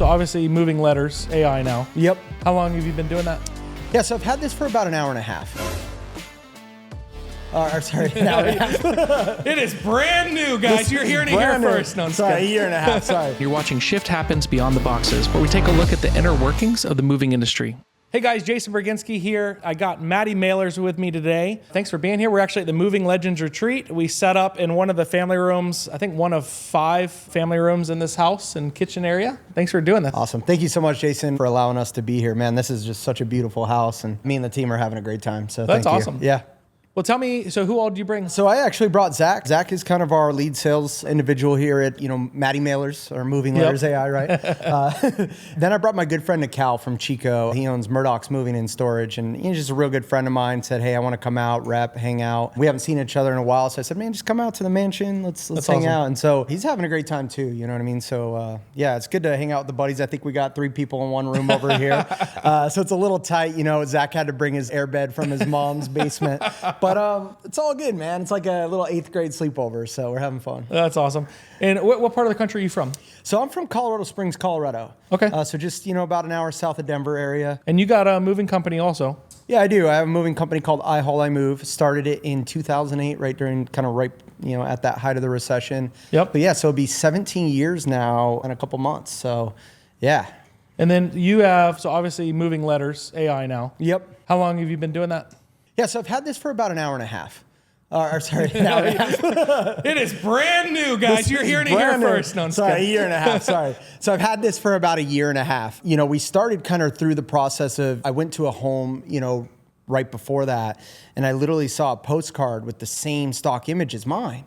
So obviously moving letters, AI now. Yep. How long have you been doing that? Yeah, so I've had this for about an hour and a half. Sorry, an hour and a half. It is brand new, guys. You're hearing it here first. No, I'm sorry, a kidding. year and a half, sorry. You're watching Shift Happens Beyond the Boxes, where we take a look at the inner workings of the moving industry. Hey guys, Jason Bergenske here. I got Matty Mailers with me today. Thanks for being here. We're actually at the Moving Legends Retreat. We set up in one of the family rooms, I think one of 5 family rooms in this house and kitchen area. Thanks for doing this. Awesome. Thank you so much, Jason, for allowing us to be here. Man, this is just such a beautiful house, and me and the team are having a great time. So That's thank you. awesome. Yeah. Well, tell me, so who all did you bring? So I actually brought Zach. Zach is kind of our lead sales individual here at, Matty Mailers or Moving Letters AI, right? Then I brought my good friend Cal from Chico. He owns Murdoch's Moving and Storage, and he's just a real good friend of mine. Said, hey, I want to come out, rep, hang out. We haven't seen each other in a while, so I said, man, just come out to the mansion. Let's hang awesome. out. And so he's having a great time too. You know what I mean? So yeah, it's good to hang out with the buddies. I think we got 3 people in one room over here, so it's a little tight. Zach had to bring his airbed from his mom's basement, but it's all good, man. It's like a little 8th grade sleepover, so we're having fun. That's awesome. And what part of the country are you from? So I'm from Colorado Springs, Colorado. Okay. So just, about an hour south of Denver area. And you got a moving company also. Yeah, I do. I have a moving company called I Haul, I Move. Started it in 2008, right at that height of the recession. Yep. But yeah, so it'll be 17 years now in a couple months. So yeah. And then you have, so obviously moving letters, AI now. Yep. How long have you been doing that? Yeah, so I've had this for about an hour and a half. Sorry, an hour and a half. It is brand new, guys. You're hearing it here first. No, I'm sorry, kidding. a year and a half, sorry. So I've had this for about a year and a half. We started kind of through the process of, I went to a home, right before that, and I literally saw a postcard with the same stock image as mine.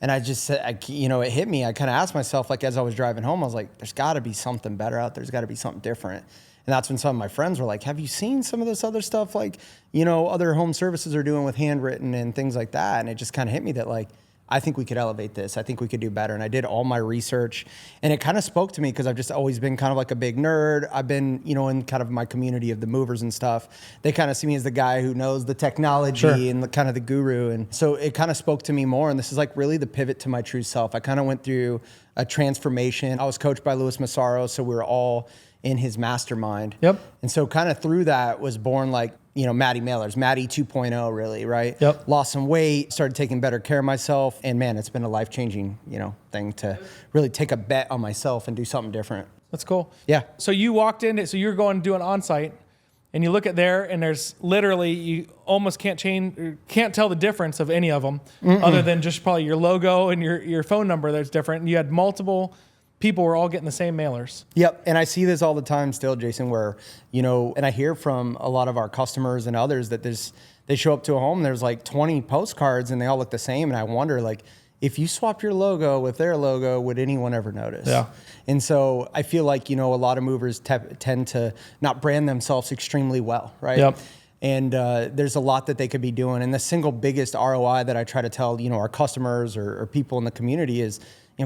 And I just said, it hit me. I kind of asked myself, like, as I was driving home, I was like, there's got to be something better out there. There's got to be something different. And that's when some of my friends were like, have you seen some of this other stuff like, other home services are doing with Handwritten and things like that? And it just kind of hit me that, like, I think we could elevate this. I think we could do better. And I did all my research, and it kind of spoke to me because I've just always been kind of like a big nerd. I've been, in kind of my community of the movers and stuff. They kind of see me as the guy who knows the technology Sure. and the kind of the guru. And so it kind of spoke to me more. And this is like really the pivot to my true self. I kind of went through a transformation. I was coached by Louis Massaro, so we were all in his mastermind. Yep. And so kind of through that was born like, Matty Mailers, Matty 2.0 really, right? Yep. Lost some weight, started taking better care of myself. And man, it's been a life-changing, thing to really take a bet on myself and do something different. That's cool. Yeah. So you walked in, so you're going to do an on-site, and you look at there, and there's literally, you almost can't tell the difference of any of them, other than just probably your logo and your phone number that's different. And you had multiple people were all getting the same mailers. Yep. And I see this all the time still, Jason, where, and I hear from a lot of our customers and others that they show up to a home, there's like 20 postcards and they all look the same. And I wonder, like, if you swapped your logo with their logo, would anyone ever notice? Yeah. And so I feel like, a lot of movers tend to not brand themselves extremely well, right? Yep. And there's a lot that they could be doing. And the single biggest ROI that I try to tell, our customers or people in the community is,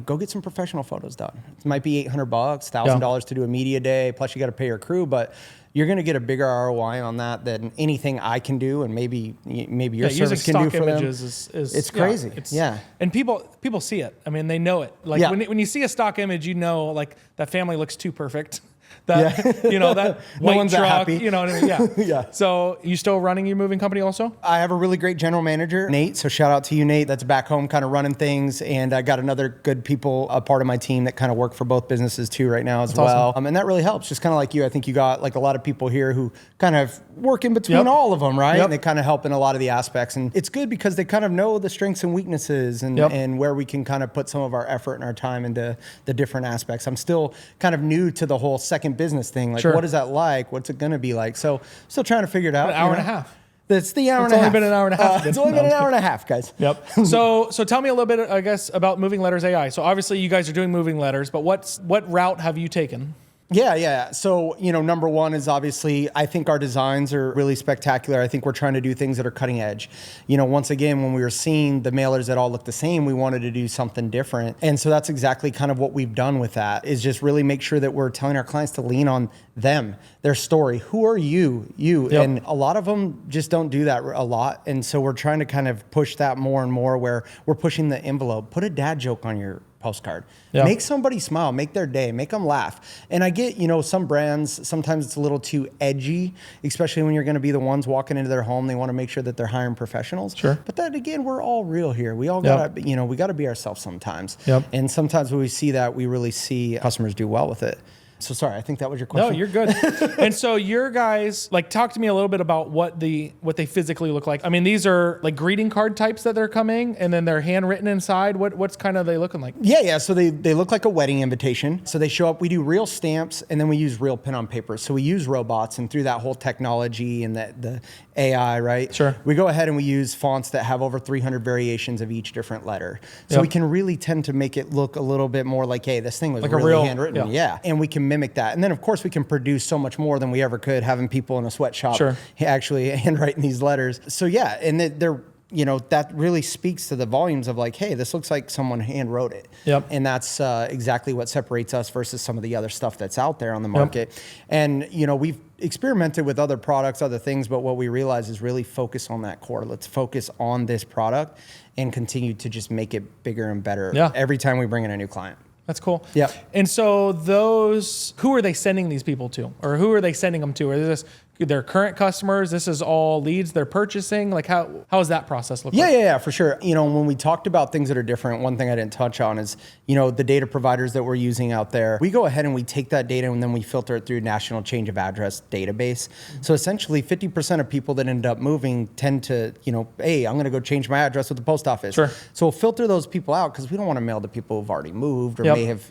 go get some professional photos done. It might be $800, $1,000 to do a media day, plus you got to pay your crew, but you're going to get a bigger ROI on that than anything I can do, and maybe your service can do for them. It's crazy. And people see it. I mean, they know it. Like when you see a stock image, like that family looks too perfect. That that white no one's truck, that happy. You know what I mean? Yeah. Yeah. So you still running your moving company also? I have a really great general manager, Nate. So shout out to you, Nate. That's back home kind of running things. And I got another good people, a part of my team that kind of work for both businesses too right now as well. Awesome. And that really helps. Just kind of like you, I think you got like a lot of people here who kind of work in between all of them, right? Yep. And they kind of help in a lot of the aspects. And it's good because they kind of know the strengths and weaknesses and where we can kind of put some of our effort and our time into the different aspects. I'm still kind of new to the whole second business thing. Like, what is that like? What's it going to be like? So still trying to figure it out. An hour and a half. It's the hour and It's a only half. been an hour and a half. It's only been an hour and a half, guys. Yep. So tell me a little bit, I guess, about Moving Letters AI. So obviously you guys are doing moving letters, but what route have you taken? Yeah. So, number one is obviously, I think our designs are really spectacular. I think we're trying to do things that are cutting edge. Once again, when we were seeing the mailers that all look the same, we wanted to do something different. And so that's exactly kind of what we've done with that, is just really make sure that we're telling our clients to lean on them, their story. Who are you? Yep. And a lot of them just don't do that a lot. And so we're trying to kind of push that more and more, where we're pushing the envelope. Put a dad joke on your postcard. Yeah. Make somebody smile, make their day, make them laugh. And I get, some brands, sometimes it's a little too edgy, especially when you're going to be the ones walking into their home. They want to make sure that they're hiring professionals. Sure. But that, again, we're all real here. We all got to, we got to be ourselves sometimes. Yep. And sometimes when we see that, we really see customers do well with it. So sorry, I think that was your question. No, you're good. And so your guys, talk to me a little bit about what they physically look like. I mean, these are like greeting card types that they're coming, and then they're handwritten inside. What's kind of they looking like? Yeah. So they look like a wedding invitation. So they show up, we do real stamps, and then we use real pen on paper. So we use robots, and through that whole technology and the AI, right? Sure. We go ahead and we use fonts that have over 300 variations of each different letter. So we can really tend to make it look a little bit more like, hey, this thing was like really real, handwritten. Yeah. And we can mimic that. And then, of course, we can produce so much more than we ever could having people in a sweatshop actually handwriting these letters. So, yeah, and they're, that really speaks to the volumes of like, hey, this looks like someone hand wrote it. Yep. And that's exactly what separates us versus some of the other stuff that's out there on the market. Yep. And, we've experimented with other products, other things, but what we realize is really focus on that core. Let's focus on this product and continue to just make it bigger and better every time we bring in a new client. That's cool. Yeah. And so who are they sending these people to? Or who are they sending them to? Are this their current customers? This is all leads they're purchasing? Like how does that process look like? Yeah, for sure. When we talked about things that are different, one thing I didn't touch on is, the data providers that we're using out there. We go ahead and we take that data and then we filter it through National Change of Address database. So essentially 50% of people that end up moving tend to, hey, I'm going to go change my address with the post office. Sure. So we'll filter those people out because we don't want to mail to people who've already moved or may have,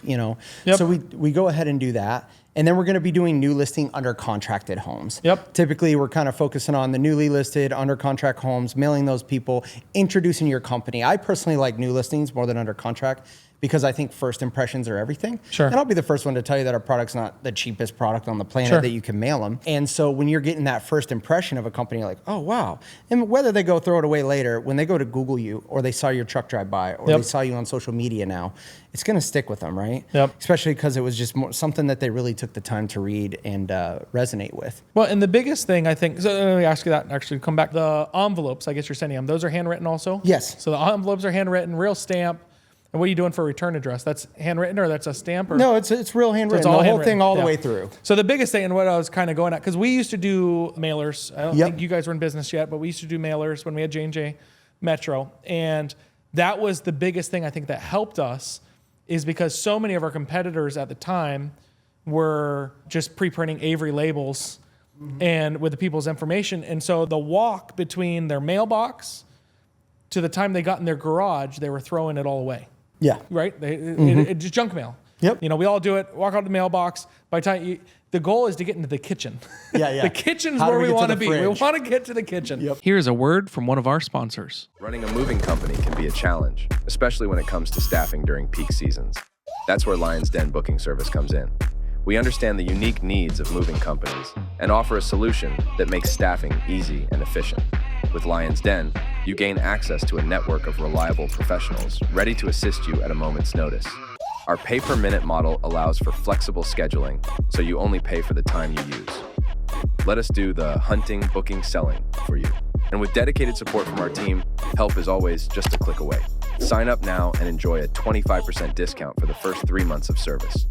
So we go ahead and do that. And then we're going to be doing new listing under contracted homes. Yep. Typically, we're kind of focusing on the newly listed under contract homes, mailing those people, introducing your company. I personally like new listings more than under contract because I think first impressions are everything. Sure. And I'll be the first one to tell you that our product's not the cheapest product on the planet that you can mail them. And so when you're getting that first impression of a company, you're like, oh, wow. And whether they go throw it away later, when they go to Google you or they saw your truck drive by or they saw you on social media now, it's going to stick with them, right? Yep. Especially because it was just something that they really took the time to read and resonate with. Well, and the biggest thing I think, so let me ask you that, actually come back. The envelopes, I guess you're sending them, those are handwritten also? Yes. So the envelopes are handwritten, real stamp. And what are you doing for a return address? That's handwritten or that's a stamp? Or? No, it's real handwritten. So it's all the whole thing all the way through. So the biggest thing and what I was kind of going at, because we used to do mailers. I don't think you guys were in business yet, but we used to do mailers when we had J&J Metro. And that was the biggest thing I think that helped us is because so many of our competitors at the time were just pre-printing Avery labels and with the people's information. And so the walk between their mailbox to the time they got in their garage, they were throwing it all away. Yeah. Right? It's just junk mail. Yep. We all do it, walk out the mailbox. By the time the goal is to get into the kitchen. Yeah. The kitchen's where we want to be. We want to get to the kitchen. Yep. Here's a word from one of our sponsors. Running a moving company can be a challenge, especially when it comes to staffing during peak seasons. That's where Lion's Den booking service comes in. We understand the unique needs of moving companies and offer a solution that makes staffing easy and efficient. With Lion's Den, you gain access to a network of reliable professionals ready to assist you at a moment's notice. Our pay-per-minute model allows for flexible scheduling, so you only pay for the time you use. Let us do the hunting, booking, selling for you. And with dedicated support from our team, help is always just a click away. Sign up now and enjoy a 25% discount for the first 3 months of service.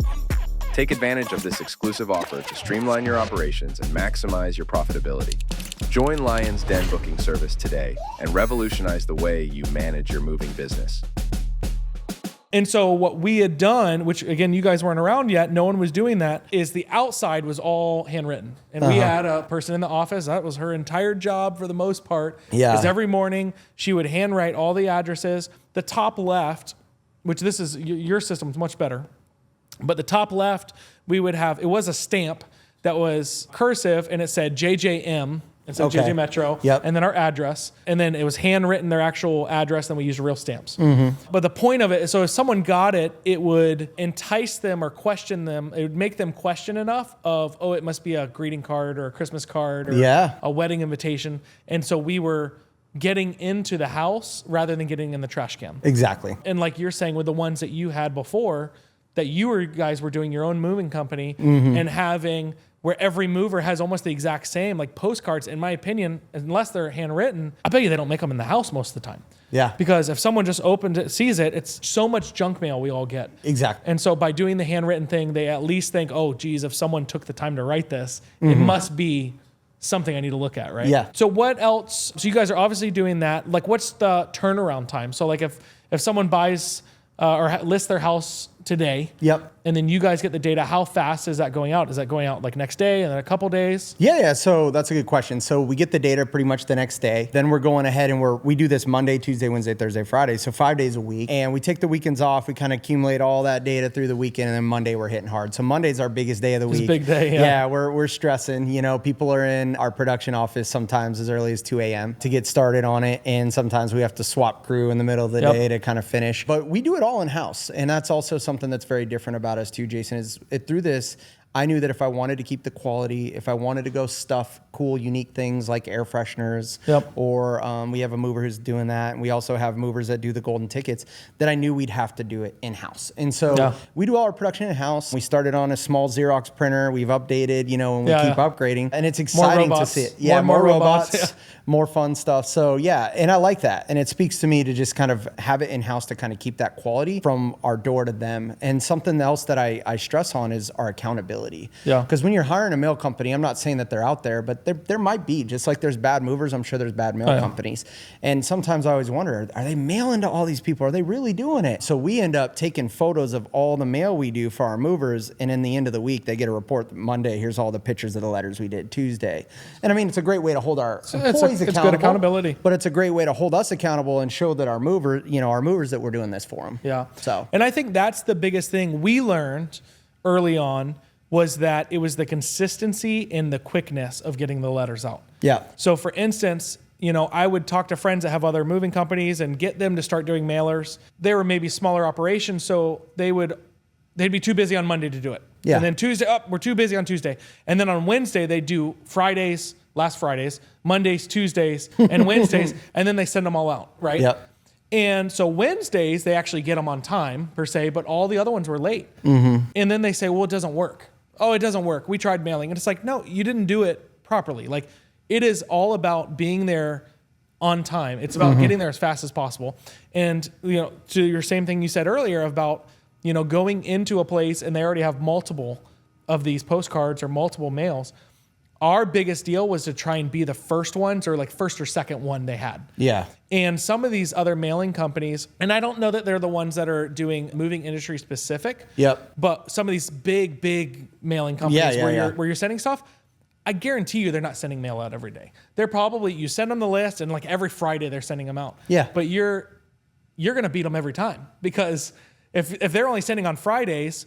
Take advantage of this exclusive offer to streamline your operations and maximize your profitability. Join Lion's Den booking service today and revolutionize the way you manage your moving business. And so what we had done, which again, you guys weren't around yet, no one was doing that, is the outside was all handwritten. And we had a person in the office, that was her entire job for the most part. Yeah. Because every morning she would handwrite all the addresses. The top left, which this is, your system's much better. But the top left, we would have, it was a stamp that was cursive and it said JJM. It said JJ Metro, and then our address. And then it was handwritten, their actual address, then we used real stamps. But the point of it, so if someone got it, it would entice them or question them. It would make them question enough of, oh, it must be a greeting card or a Christmas card or a wedding invitation. And so we were getting into the house rather than getting in the trash can. Exactly. And like you're saying with the ones that you had before, that you guys were doing your own moving company and having where every mover has almost the exact same, like postcards, in my opinion, unless they're handwritten, I bet you they don't make them in the house most of the time. Yeah. Because if someone just opens it, sees it, it's so much junk mail we all get. Exactly. And so by doing the handwritten thing, they at least think, oh, geez, if someone took the time to write this, it must be something I need to look at, right? Yeah. So what else? So you guys are obviously doing that. Like, what's the turnaround time? So like if someone buys or lists their house today, Yep. and then you guys get the data, how fast is that going out? Is that going out like next day and then a couple days? Yeah. So that's a good question. So we get the data pretty much the next day. Then we're going ahead and we do this Monday, Tuesday, Wednesday, Thursday, Friday. So 5 days a week. And we take the weekends off. We kind of accumulate all that data through the weekend. And then Monday we're hitting hard. So Monday's our biggest day of the week. It's a big day. Yeah. We're stressing. You know, people are in our production office sometimes as early as 2 a.m. to get started on it. And sometimes we have to swap crew in the middle of the day to kind of finish. But we do it all in house. And that's also something that's very different about us too, Jason, is through this, I knew that if I wanted to keep the quality, if I wanted to go stuff cool, unique things like air fresheners, or we have a mover who's doing that, and we also have movers that do the golden tickets, that I knew we'd have to do it in-house. And so we do all our production in-house. We started on a small Xerox printer. We've updated, you know, and we keep upgrading. And it's exciting to see it. Yeah, more robots, more fun stuff. So yeah, and I like that. And it speaks to me to just kind of have it in-house to kind of keep that quality from our door to them. And something else that I stress on is our accountability. Yeah. Because when you're hiring a mail company, I'm not saying that they're out there, but there might be, just like there's bad movers, I'm sure there's bad mail companies. And sometimes I always wonder, are they mailing to all these people? Are they really doing it? So we end up taking photos of all the mail we do for our movers. And in the end of the week, they get a report Monday, here's all the pictures of the letters we did Tuesday. And I mean, it's a great way to hold our employees accountable. It's good accountability. But it's a great way to hold us accountable and show that our movers that we're doing this for them. Yeah. So, and I think that's the biggest thing we learned early on, was that it was the consistency and the quickness of getting the letters out. Yeah. So for instance, you know, I would talk to friends that have other moving companies and get them to start doing mailers. They were maybe smaller operations, so they'd be too busy on Monday to do it. Yeah. And then Tuesday, we're too busy on Tuesday. And then on Wednesday, they do last Fridays, Mondays, Tuesdays, and Wednesdays, and then they send them all out, right? Yep. And so Wednesdays, they actually get them on time, per se, but all the other ones were late. And then they say, well, it doesn't work. Oh, it doesn't work. We tried mailing. And it's like, no, you didn't do it properly. Like, it is all about being there on time. It's about getting there as fast as possible. And, you know, to your same thing you said earlier about, you know, going into a place and they already have multiple of these postcards or multiple mails. Our biggest deal was to try and be the first ones, or like first or second one they had. Yeah. And some of these other mailing companies, and I don't know that they're the ones that are doing moving industry specific. Yep. But some of these big mailing companies where you're sending stuff, I guarantee you they're not sending mail out every day. They're probably, you send them the list and like every Friday they're sending them out. Yeah. But you're going to beat them every time, because if they're only sending on Fridays,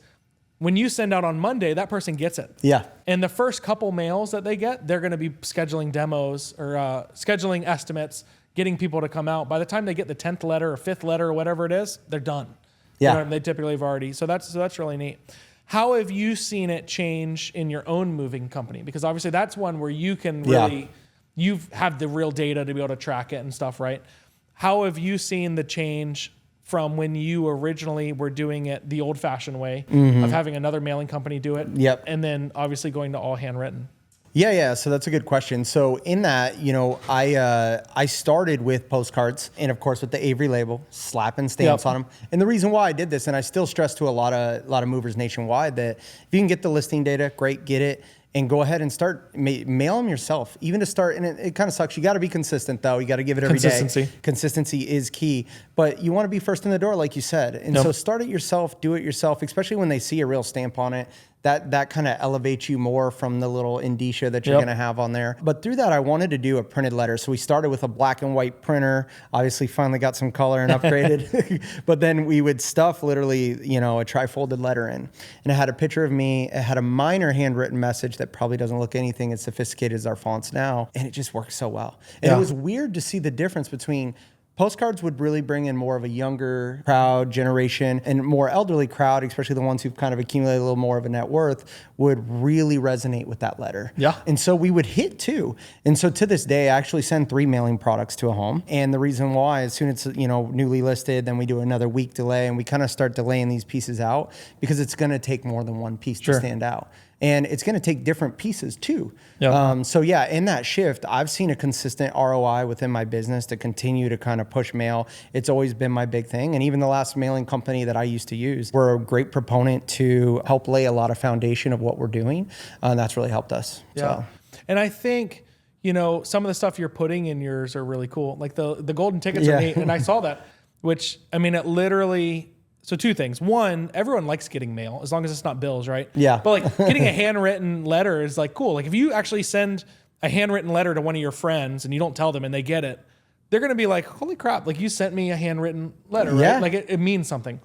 when you send out on Monday, that person gets it. Yeah. And the first couple mails that they get, they're going to be scheduling demos or scheduling estimates, getting people to come out. By the time they get the 10th letter or 5th letter or whatever it is, they're done. Yeah. You know, they typically have already. So that's really neat. How have you seen it change in your own moving company? Because obviously that's one where you can really, you have the real data to be able to track it and stuff, right? How have you seen the change from when you originally were doing it the old-fashioned way of having another mailing company do it? Yep. And then obviously going to all handwritten. Yeah. So that's a good question. So in that, you know, I started with postcards, and of course with the Avery label, slapping stamps on them. And the reason why I did this, and I still stress to a lot of movers nationwide, that if you can get the listing data, great, get it. And go ahead and start mail them yourself, even to start. And it kind of sucks. You got to be consistent, though. You got to give it every day. Consistency is key. But you want to be first in the door, like you said. And so start it yourself, do it yourself, especially when they see a real stamp on it. That kind of elevates you more from the little indicia that you're going to have on there. But through that, I wanted to do a printed letter. So we started with a black and white printer. Obviously, finally got some color and upgraded. But then we would stuff literally, you know, a tri-folded letter in. And it had a picture of me. It had a minor handwritten message that probably doesn't look anything as sophisticated as our fonts now. And it just worked so well. And it was weird to see the difference between Postcards would really bring in more of a younger crowd generation, and more elderly crowd, especially the ones who've kind of accumulated a little more of a net worth, would really resonate with that letter. Yeah. And so we would hit 2. And so to this day, I actually send 3 mailing products to a home. And the reason why, as soon as it's, newly listed, then we do another week delay, and we kind of start delaying these pieces out because it's going to take more than one piece to stand out. And it's going to take different pieces too. Yep. So yeah, in that shift, I've seen a consistent ROI within my business to continue to kind of push mail. It's always been my big thing. And even the last mailing company that I used to use, we're a great proponent to help lay a lot of foundation of what we're doing. And that's really helped us. Yeah. So. And I think, some of the stuff you're putting in yours are really cool. Like the golden tickets are neat. And I saw that, which, it literally... So 2 things. One, everyone likes getting mail as long as it's not bills, right? Yeah. But like getting a handwritten letter is like cool. Like if you actually send a handwritten letter to one of your friends and you don't tell them and they get it, they're going to be like, holy crap, like you sent me a handwritten letter, right? Like it means something.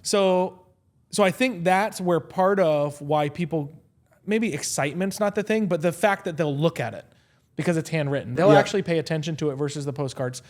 So I think that's where part of why people, maybe excitement's not the thing, but the fact that they'll look at it because it's handwritten. They'll actually pay attention to it versus the postcards.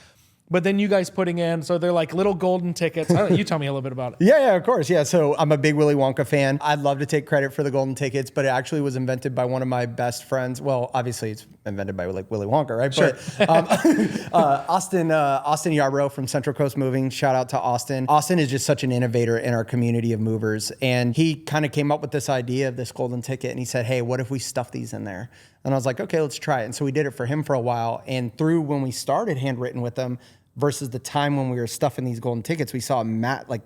But then you guys putting in, so they're like little golden tickets. I don't know, you tell me a little bit about it. Yeah, of course. Yeah, so I'm a big Willy Wonka fan. I'd love to take credit for the golden tickets, but it actually was invented by one of my best friends. Well, obviously it's invented by like Willy Wonka, right? Sure. But Austin Yarbrough from Central Coast Moving, shout out to Austin. Austin is just such an innovator in our community of movers. And he kind of came up with this idea of this golden ticket, and he said, hey, what if we stuff these in there? And I was like, okay, let's try it. And so we did it for him for a while. And through when we started Handwritten with them, versus the time when we were stuffing these golden tickets, we saw a massive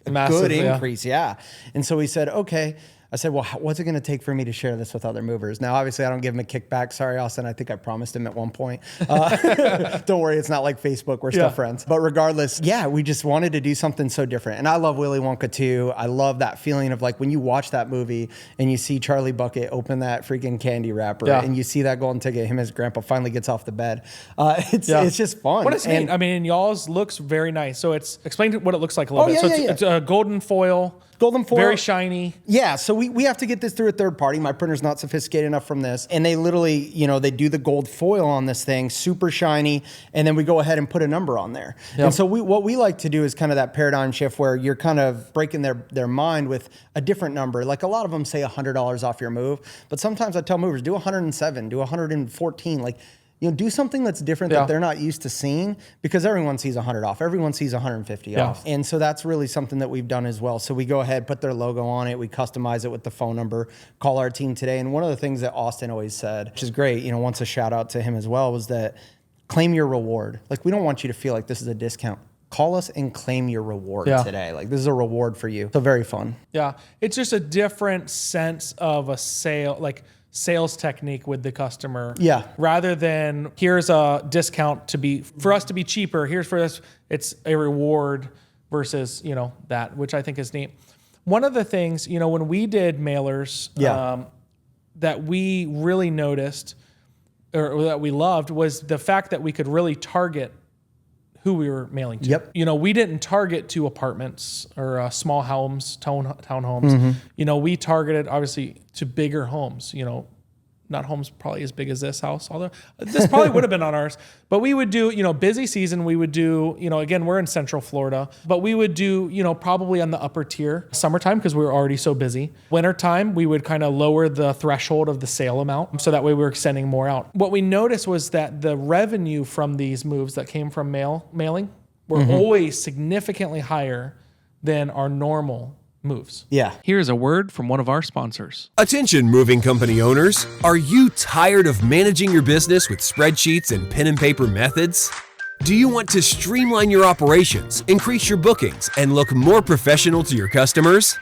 good increase. Yeah. And so we said, okay. I said, well, what's it going to take for me to share this with other movers? Now, obviously, I don't give him a kickback. Sorry, Austin. I think I promised him at one point. Don't worry. It's not like Facebook. We're still friends. But regardless, we just wanted to do something so different. And I love Willy Wonka too. I love that feeling of like when you watch that movie and you see Charlie Bucket open that freaking candy wrapper and you see that golden ticket, him and his grandpa finally gets off the bed. It's just fun. What is neat? And y'all's looks very nice. So explain what it looks like a little bit. It's a golden foil. Golden foil. Very shiny. Yeah, so we have to get this through a third party. My printer's not sophisticated enough from this. And they literally, they do the gold foil on this thing, super shiny, and then we go ahead and put a number on there. Yep. And so what we like to do is kind of that paradigm shift where you're kind of breaking their mind with a different number. Like a lot of them say $100 off your move, but sometimes I tell movers, do 107, do 114, like, do something that's different that they're not used to seeing, because everyone sees 100 off. Everyone sees 150 off. And so that's really something that we've done as well. So we go ahead, put their logo on it. We customize it with the phone number, call our team today. And one of the things that Austin always said, which is great, once a shout out to him as well, was that claim your reward. Like, we don't want you to feel like this is a discount. Call us and claim your reward today. Like, this is a reward for you. So very fun. Yeah. It's just a different sense of a sale, like sales technique with the customer. Yeah. Rather than here's a discount for us to be cheaper. Here's for us, it's a reward versus, that, which I think is neat. One of the things, when we did mailers, that we really noticed or that we loved was the fact that we could really target who we were mailing to. Yep. We didn't target to apartments or small homes, townhomes. We targeted obviously to bigger homes, not homes probably as big as this house, although this probably would have been on ours, but we would do, busy season, we would do, again, we're in Central Florida, but we would do, probably on the upper tier, summertime, because we were already so busy. Wintertime, we would kind of lower the threshold of the sale amount. So that way we were sending more out. What we noticed was that the revenue from these moves that came from mailing were always significantly higher than our normal moves. Yeah. Here's a word from one of our sponsors. Attention moving company owners. Are you tired of managing your business with spreadsheets and pen and paper methods? Do you want to streamline your operations, increase your bookings, and look more professional to your customers?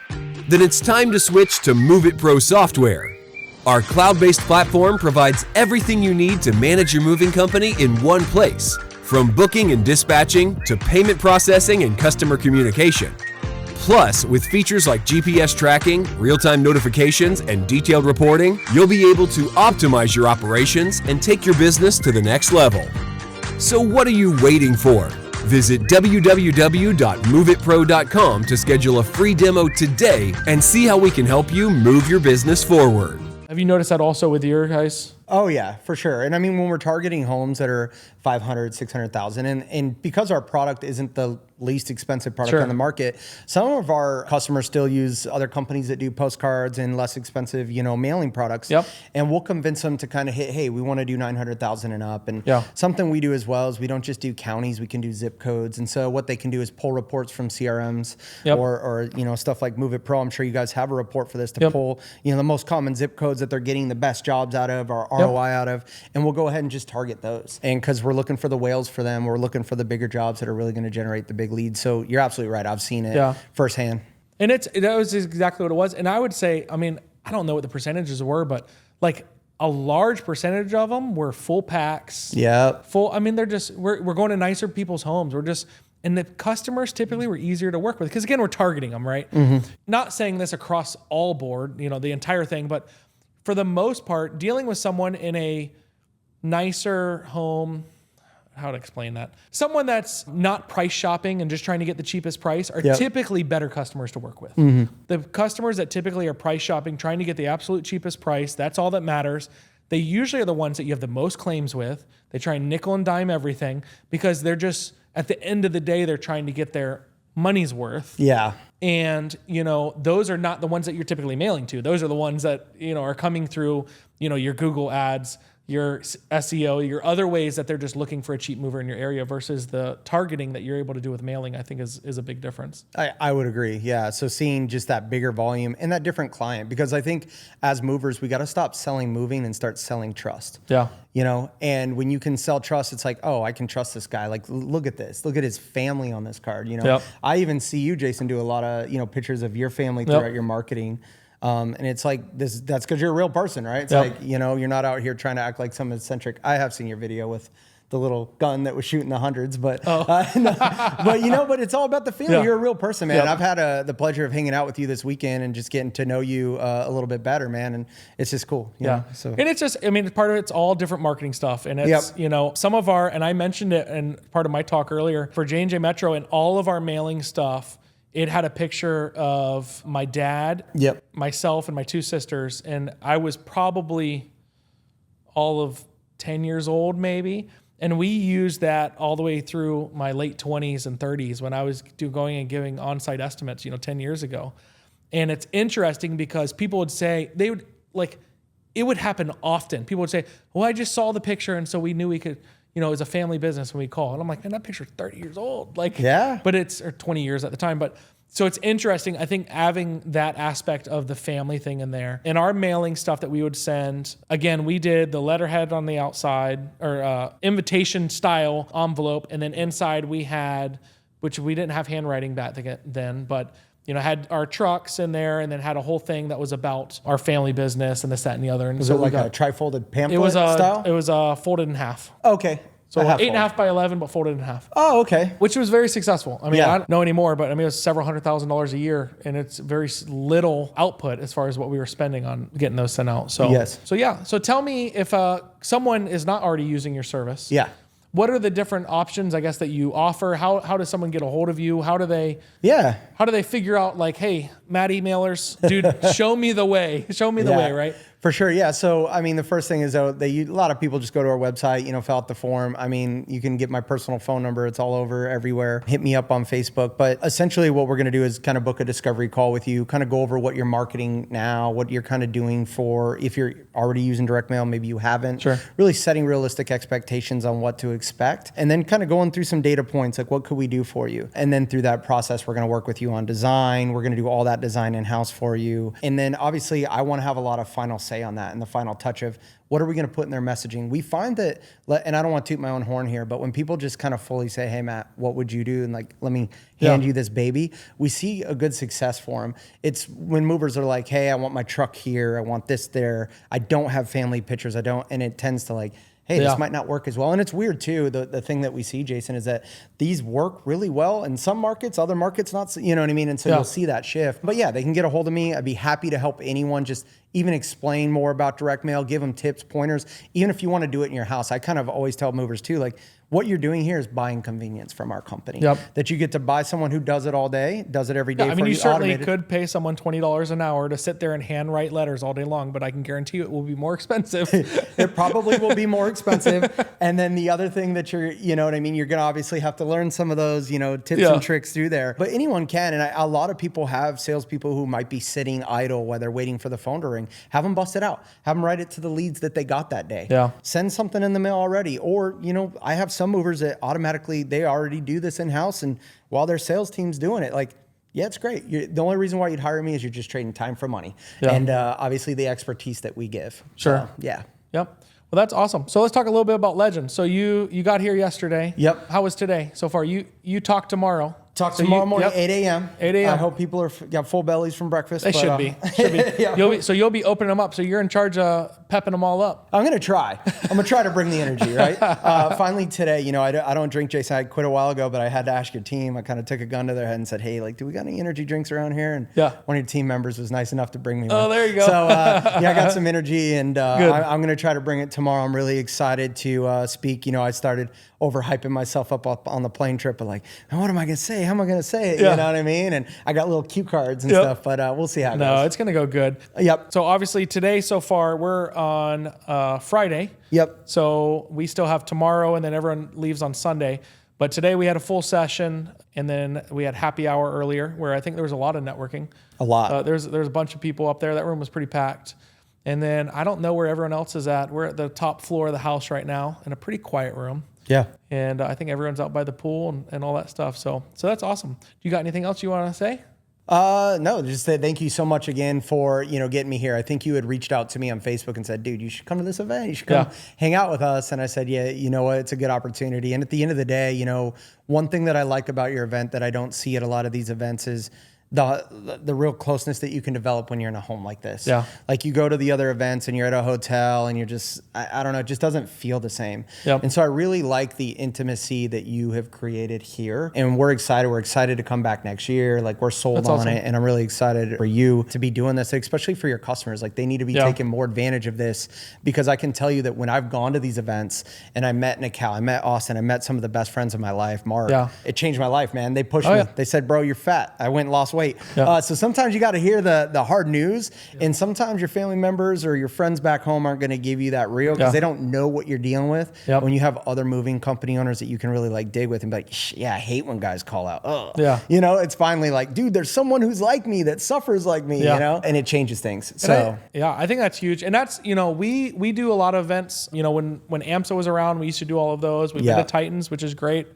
Then it's time to switch to MOVEITPRO software. Our cloud-based platform provides everything you need to manage your moving company in one place, from booking and dispatching to payment processing and customer communication. Plus, with features like GPS tracking, real-time notifications, and detailed reporting, you'll be able to optimize your operations and take your business to the next level. So what are you waiting for? Visit www.moveitpro.com to schedule a free demo today and see how we can help you move your business forward. Have you noticed that also with your guys? Oh yeah, for sure. And I mean, when we're targeting homes that are 500, 600,000, and because our product isn't the least expensive product on the market, some of our customers still use other companies that do postcards and less expensive, mailing products. And we'll convince them to kind of hit, hey, we want to do 900,000 and up. And something we do as well is we don't just do counties, we can do zip codes. And so what they can do is pull reports from CRMs or stuff like MOVEITPRO. I'm sure you guys have a report for this to pull, the most common zip codes that they're getting the best jobs out of or ROI out of. And we'll go ahead and just target those. And because we're looking for the whales for them, we're looking for the bigger jobs that are really going to generate the big leads. So you're absolutely right. I've seen it firsthand. And that was exactly what it was. And I would say, I mean, I don't know what the percentages were, but like a large percentage of them were full packs. Full. I mean, we're going to nicer people's homes. And the customers typically were easier to work with because again, we're targeting them, right? Not saying this across all board, the entire thing, but for the most part, dealing with someone in a nicer home, how to explain that? Someone that's not price shopping and just trying to get the cheapest price are typically better customers to work with. The customers that typically are price shopping, trying to get the absolute cheapest price, that's all that matters. They usually are the ones that you have the most claims with. They try and nickel and dime everything because they're just, at the end of the day, they're trying to get their money's worth. And, those are not the ones that you're typically mailing to. Those are the ones that, are coming through, your Google ads, your SEO, your other ways that they're just looking for a cheap mover in your area versus the targeting that you're able to do with mailing, I think is a big difference. I would agree. Yeah. So seeing just that bigger volume and that different client, because I think as movers, we got to stop selling moving and start selling trust. And when you can sell trust, it's like, oh, I can trust this guy. Like, look at this. Look at his family on this card. I even see you, Jason, do a lot of, pictures of your family throughout your marketing. And it's like that's because you're a real person, right? It's like, you're not out here trying to act like some eccentric. I have seen your video with the little gun that was shooting the hundreds, but but it's all about the feeling. You're a real person, man. I've had the pleasure of hanging out with you this weekend and just getting to know you a little bit better, man. And it's just cool. You know? So. And it's just, I mean, part of it's all different marketing stuff. And it's, some of our, and I mentioned it in part of my talk earlier for J&J Metro and all of our mailing stuff, it had a picture of my dad, myself, and my two sisters. And I was probably all of 10 years old, maybe. And we used that all the way through my late 20s and 30s when I was going and giving on-site estimates, 10 years ago. And it's interesting because people would say, it would happen often. People would say, well, I just saw the picture and so we knew we could, it was a family business when we call. And I'm like, man, that picture's 30 years old. But it's, or 20 years at the time. But so it's interesting, I think, having that aspect of the family thing in there. In our mailing stuff that we would send, again, we did the letterhead on the outside or invitation style envelope. And then inside we had, which we didn't have handwriting back then, but had our trucks in there and then had a whole thing that was about our family business and this, that, and the other. And was it like a tri-folded pamphlet style? It was folded in half. Okay. So 8.5 by 11, but folded in half. Oh, okay. Which was very successful. I mean, I don't know anymore, but I mean, it was several $100,000 a year and it's very little output as far as what we were spending on getting those sent out. So, So tell me if someone is not already using your service. What are the different options, I guess, that you offer? How does someone get a hold of you? How do they figure out like, hey, Matty Mailers, dude, show me the way. Show me the way, right? For sure, yeah. So, I mean, the first thing is a lot of people just go to our website, fill out the form. I mean, you can get my personal phone number. It's all over everywhere. Hit me up on Facebook. But essentially what we're going to do is kind of book a discovery call with you, kind of go over what you're marketing now, what you're kind of doing for, if you're already using direct mail, maybe you haven't. Really setting realistic expectations on what to expect. And then kind of going through some data points, like what could we do for you? And then through that process, we're going to work with you on design. We're going to do all that design in-house for you. And then obviously I want to have a lot of final say on that and the final touch of what are we going to put in their messaging. We find that, and I don't want to toot my own horn here, but when people just kind of fully say, hey, Matt, what would you do? And like, let me hand you this baby. We see a good success for them. It's when movers are like, hey, I want my truck here. I want this there. I don't have family pictures. And it tends to like, hey, this might not work as well. And it's weird too. The thing that we see, Jason, is that these work really well in some markets, other markets not, you know what I mean? And so you'll see that shift. But yeah, they can get a hold of me. I'd be happy to help anyone just even explain more about direct mail, give them tips, pointers, even if you want to do it in your house. I kind of always tell movers too, like, what you're doing here is buying convenience from our company. Yep. That you get to buy someone who does it all day, does it every day. I mean, you certainly automated. could pay someone $20 an hour to sit there and handwrite letters all day long, but I can guarantee you it will be more expensive. It probably will be more expensive. And then the other thing that you're going to obviously have to learn some of those, tips and tricks through there. But anyone can. And a lot of people have salespeople who might be sitting idle while they're waiting for the phone to ring. Have them bust it out. Have them write it to the leads that they got that day. Yeah. Send something in the mail already. Or, I have some movers that automatically, they already do this in-house. And while their sales team's doing it, like, yeah, it's great. The only reason why you'd hire me is you're just trading time for money. Yeah. And obviously the expertise that we give. Sure. So, yeah. Yep. Well, that's awesome. So let's talk a little bit about Legend. So you got here yesterday. Yep. How was today so far? You talk tomorrow. Talk tomorrow morning, 8 a.m. 8 a.m. I hope people got full bellies from breakfast. They should be. Yeah. You'll be opening them up. So you're in charge of pepping them all up. I'm going to try. I'm going to try to bring the energy, right? Finally today, I don't drink, Jason. I quit a while ago, but I had to ask your team. I kind of took a gun to their head and said, hey, do we got any energy drinks around here? And one of your team members was nice enough to bring me one. Oh, there you go. So, I got some energy, and I'm going to try to bring it tomorrow. I'm really excited to speak. I started overhyping myself up on the plane trip, but what am I going to say? How am I going to say it? Yeah. You know what I mean? And I got little cue cards and stuff, but we'll see how it goes. No, it's going to go good. Yep. So obviously today so far we're on Friday. Yep. So we still have tomorrow and then everyone leaves on Sunday. But today we had a full session and then we had happy hour earlier where I think there was a lot of networking. A lot. There's a bunch of people up there. That room was pretty packed. And then I don't know where everyone else is at. We're at the top floor of the house right now in a pretty quiet room. Yeah. And I think everyone's out by the pool and all that stuff. So that's awesome. Do you got anything else you want to say? No, just say thank you so much again for, getting me here. I think you had reached out to me on Facebook and said, dude, you should come to this event. You should come hang out with us. And I said, yeah, you know what? It's a good opportunity. And at the end of the day, one thing that I like about your event that I don't see at a lot of these events is the real closeness that you can develop when you're in a home like this. Yeah. Like you go to the other events and you're at a hotel and you're just, I don't know, it just doesn't feel the same. Yep. And so I really like the intimacy that you have created here. And we're excited. We're excited to come back next year. Like we're sold on it. And I'm really excited for you to be doing this, especially for your customers. Like they need to be taking more advantage of this because I can tell you that when I've gone to these events and I met Nical, I met Austin, I met some of the best friends of my life, Mark. Yeah. It changed my life, man. They pushed me. Yeah. They said, bro, you're fat. I went and lost weight. Yeah. So sometimes you got to hear the hard news, and sometimes your family members or your friends back home aren't going to give you that real because they don't know what you're dealing with. Yep. When you have other moving company owners that you can really like dig with and be like, yeah, I hate when guys call out. Ugh. Yeah. It's finally like, dude, there's someone who's like me that suffers like me, and it changes things. So I think that's huge. And that's, we do a lot of events, when AMSA was around, we used to do all of those. We've been to Titans, which is great.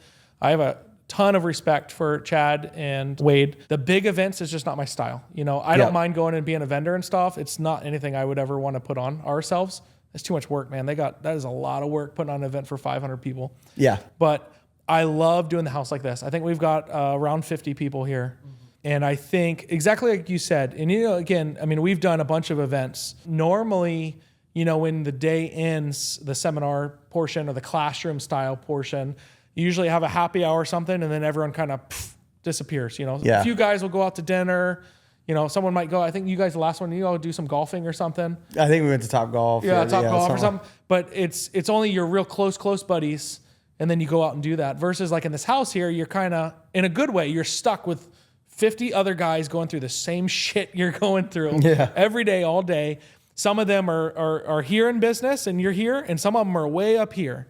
I have a ton of respect for Chad and Wade. The big events is just not my style. I don't mind going and being a vendor and stuff. It's not anything I would ever want to put on ourselves. It's too much work, man. That is a lot of work putting on an event for 500 people. Yeah. But I love doing the house like this. I think we've got around 50 people here. And I think exactly like you said, and again, I mean, we've done a bunch of events. Normally, when the day ends, the seminar portion or the classroom style portion, you usually have a happy hour or something, and then everyone kind of disappears. A few guys will go out to dinner. Someone might go. I think you guys, the last one, you go do some golfing or something. I think we went to Top Golf. Yeah, Top Golf or something. But it's only your real close buddies, and then you go out and do that. Versus like in this house here, you're kind of, in a good way, you're stuck with 50 other guys going through the same shit you're going through every day, all day. Some of them are here in business, and you're here, and some of them are way up here.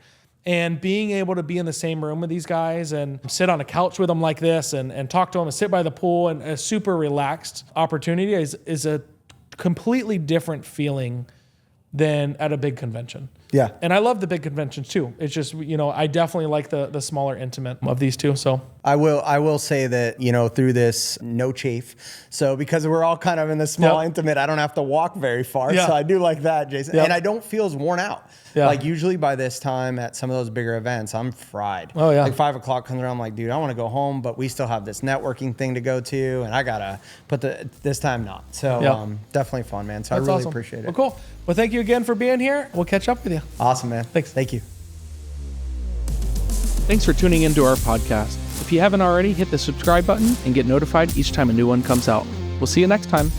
And being able to be in the same room with these guys and sit on a couch with them like this and talk to them and sit by the pool and a super relaxed opportunity is a completely different feeling than at a big convention. Yeah. And I love the big conventions too. It's just, I definitely like the smaller intimate of these two. So I will say that, through this, no chafe. So because we're all kind of in the small intimate, I don't have to walk very far. Yeah. So I do like that, Jason. Yep. And I don't feel as worn out. Yeah. Like usually by this time at some of those bigger events, I'm fried. Oh yeah. Like 5 o'clock comes around, I'm like, dude, I want to go home, but we still have this networking thing to go to, and I gotta put this time not. So definitely fun, man. So I really appreciate it. Well, cool. Well, thank you again for being here. We'll catch up with you. Awesome, man. Thanks. Thank you. Thanks for tuning into our podcast. If you haven't already, hit the subscribe button and get notified each time a new one comes out. We'll see you next time.